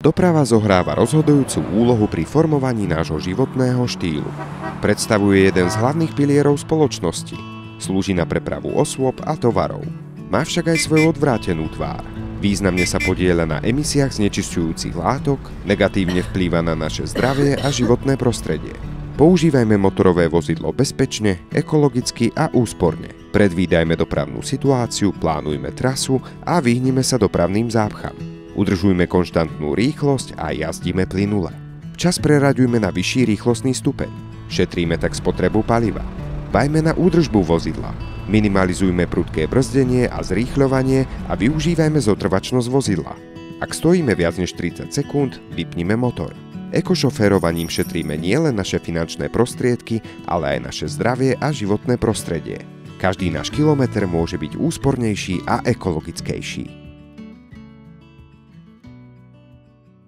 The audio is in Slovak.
Doprava zohráva rozhodujúcu úlohu pri formovaní nášho životného štýlu. Predstavuje jeden z hlavných pilierov spoločnosti. Slúži na prepravu osôb a tovarov. Má však aj svoju odvrátenú tvár. Významne sa podieľa na emisiách znečisťujúcich látok, negatívne vplýva na naše zdravie a životné prostredie. Používajme motorové vozidlo bezpečne, ekologicky a úsporne. Predvídajme dopravnú situáciu, plánujme trasu a vyhnime sa dopravným zápcham. Udržujme konštantnú rýchlosť a jazdíme plynule. Včas preraďujme na vyšší rýchlostný stupeň. Šetríme tak spotrebu paliva. Dbajme na údržbu vozidla. Minimalizujme prudké brzdenie a zrýchľovanie a využívajme zotrvačnosť vozidla. Ak stojíme viac než 30 sekúnd, vypnime motor. Ekošoférovaním šetríme nielen naše finančné prostriedky, ale aj naše zdravie a životné prostredie. Každý náš kilometr môže byť úspornejší a ekologickejší.